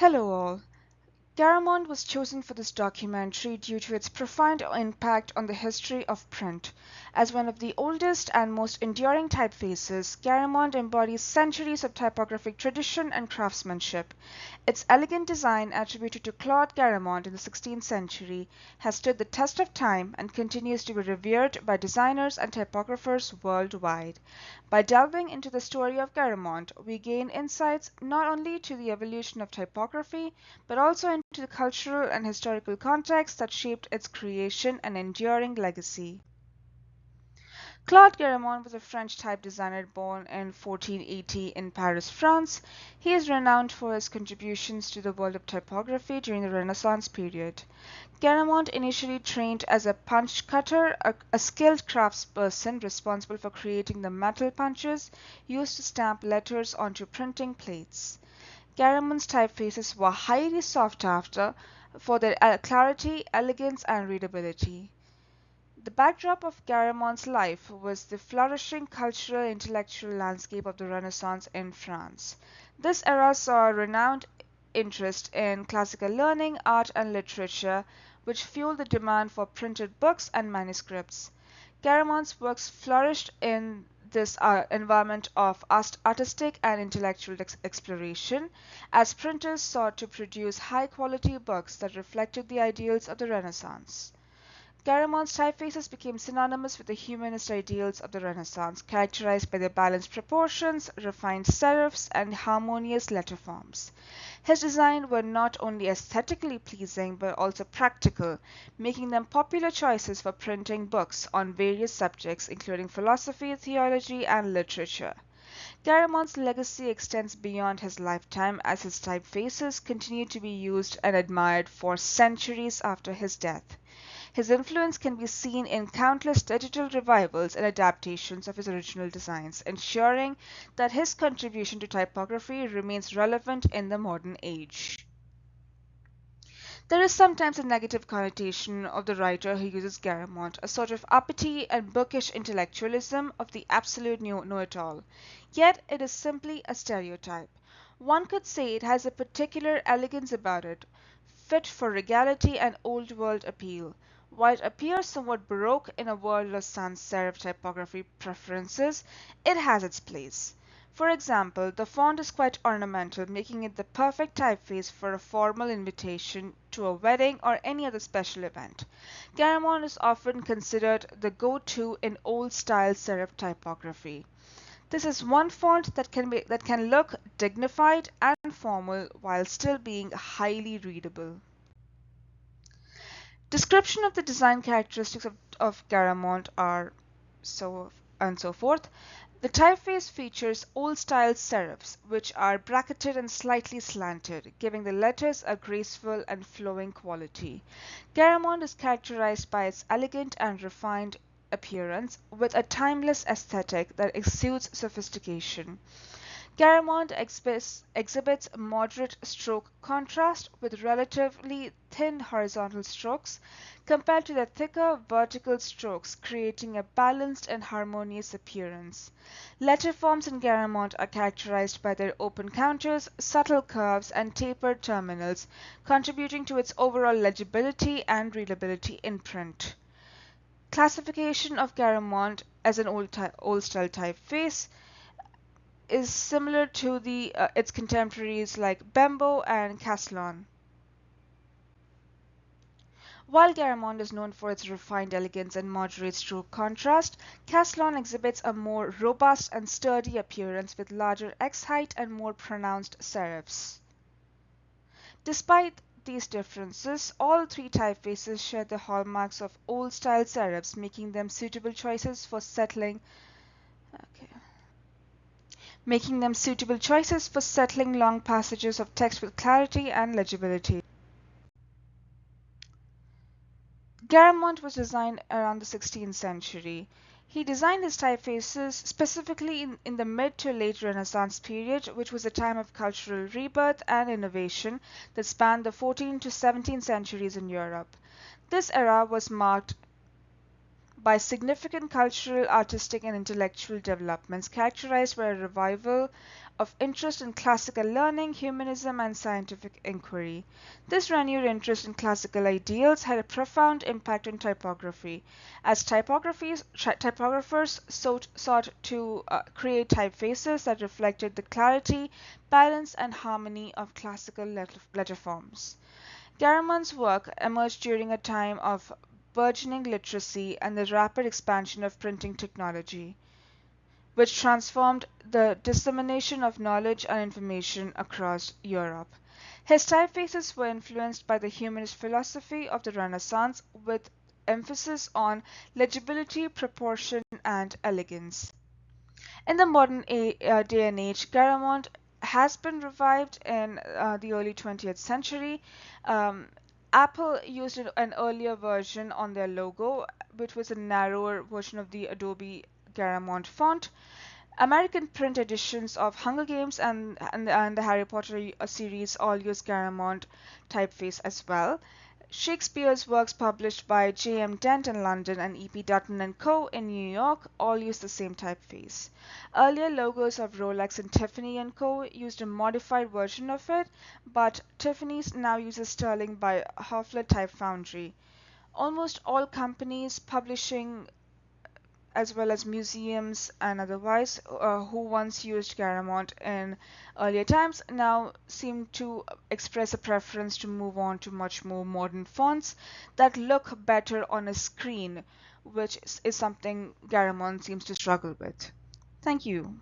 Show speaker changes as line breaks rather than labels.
Hello all. Garamond was chosen for this documentary due to its profound impact on the history of print. As one of the oldest and most enduring typefaces, Garamond embodies centuries of typographic tradition and craftsmanship. Its elegant design, attributed to Claude Garamond in the 16th century, has stood the test of time and continues to be revered by designers and typographers worldwide. By delving into the story of Garamond, we gain insights not only to the evolution of typography, but also into the cultural and historical context that shaped its creation and enduring legacy. Claude Garamond was a French type designer born in 1480 in Paris, France. He is renowned for his contributions to the world of typography during the Renaissance period. Garamond initially trained as a punch cutter, a skilled craftsperson responsible for creating the metal punches used to stamp letters onto printing plates. Garamond's typefaces were highly sought after for their clarity, elegance, and readability. The backdrop of Garamond's life was the flourishing cultural and intellectual landscape of the Renaissance in France. This era saw a renowned interest in classical learning, art, and literature, which fueled the demand for printed books and manuscripts. Garamond's works flourished in this environment of artistic and intellectual exploration, as printers sought to produce high quality books that reflected the ideals of the Renaissance. Garamond's typefaces became synonymous with the humanist ideals of the Renaissance, characterized by their balanced proportions, refined serifs, and harmonious letter forms. His designs were not only aesthetically pleasing but also practical, making them popular choices for printing books on various subjects, including philosophy, theology, and literature. Garamond's legacy extends beyond his lifetime, as his typefaces continue to be used and admired for centuries after his death. His influence can be seen in countless digital revivals and adaptations of his original designs, ensuring that his contribution to typography remains relevant in the modern age. There is sometimes a negative connotation of the writer who uses Garamond, a sort of uppity and bookish intellectualism of the absolute know-it-all. Yet it is simply a stereotype. One could say it has a particular elegance about it, fit for regality and old-world appeal. While it appears somewhat baroque in a world of sans serif typography preferences, it has its place. For example, the font is quite ornamental, making it the perfect typeface for a formal invitation to a wedding or any other special event. Garamond is often considered the go-to in old-style serif typography. This is one font that can look dignified and formal while still being highly readable. Description of the design characteristics of Garamond are so and so forth. The typeface features old-style serifs, which are bracketed and slightly slanted, giving the letters a graceful and flowing quality. Garamond is characterized by its elegant and refined appearance, with a timeless aesthetic that exudes sophistication. Garamond exhibits moderate stroke contrast with relatively thin horizontal strokes compared to the thicker vertical strokes, creating a balanced and harmonious appearance. Letter forms in Garamond are characterized by their open counters, subtle curves, and tapered terminals, contributing to its overall legibility and readability in print. Classification of Garamond as an old-style typeface is similar to its contemporaries like Bembo and Caslon. While Garamond is known for its refined elegance and moderate stroke contrast, Caslon exhibits a more robust and sturdy appearance with larger X height and more pronounced serifs. Despite these differences, all three typefaces share the hallmarks of old-style serifs, okay, making them suitable choices for settling long passages of text with clarity and legibility. Garamond was designed around the 16th century. He designed his typefaces specifically in the mid to late Renaissance period, which was a time of cultural rebirth and innovation that spanned the 14th to 17th centuries in Europe. This era was marked by significant cultural, artistic, and intellectual developments characterized by a revival of interest in classical learning, humanism, and scientific inquiry. This renewed interest in classical ideals had a profound impact on typography, as typographers sought to create typefaces that reflected the clarity, balance, and harmony of classical letter forms. Garamond's work emerged during a time of burgeoning literacy and the rapid expansion of printing technology, which transformed the dissemination of knowledge and information across Europe. His typefaces were influenced by the humanist philosophy of the Renaissance, with emphasis on legibility, proportion, and elegance. In the modern day and age, Garamond has been revived in the early 20th century. Um, Apple used an earlier version on their logo, which was a narrower version of the Adobe Garamond font. American print editions of Hunger Games and the Harry Potter series all use Garamond typeface as well. Shakespeare's works published by J.M. Dent in London and E.P. Dutton and Co. in New York all use the same typeface. Earlier logos of Rolex and Tiffany and Co. used a modified version of it, but Tiffany's now uses Sterling by Hoffler Type Foundry. Almost all companies publishing as well as museums and otherwise who once used Garamond in earlier times now seem to express a preference to move on to much more modern fonts that look better on a screen, which is something Garamond seems to struggle with. Thank you.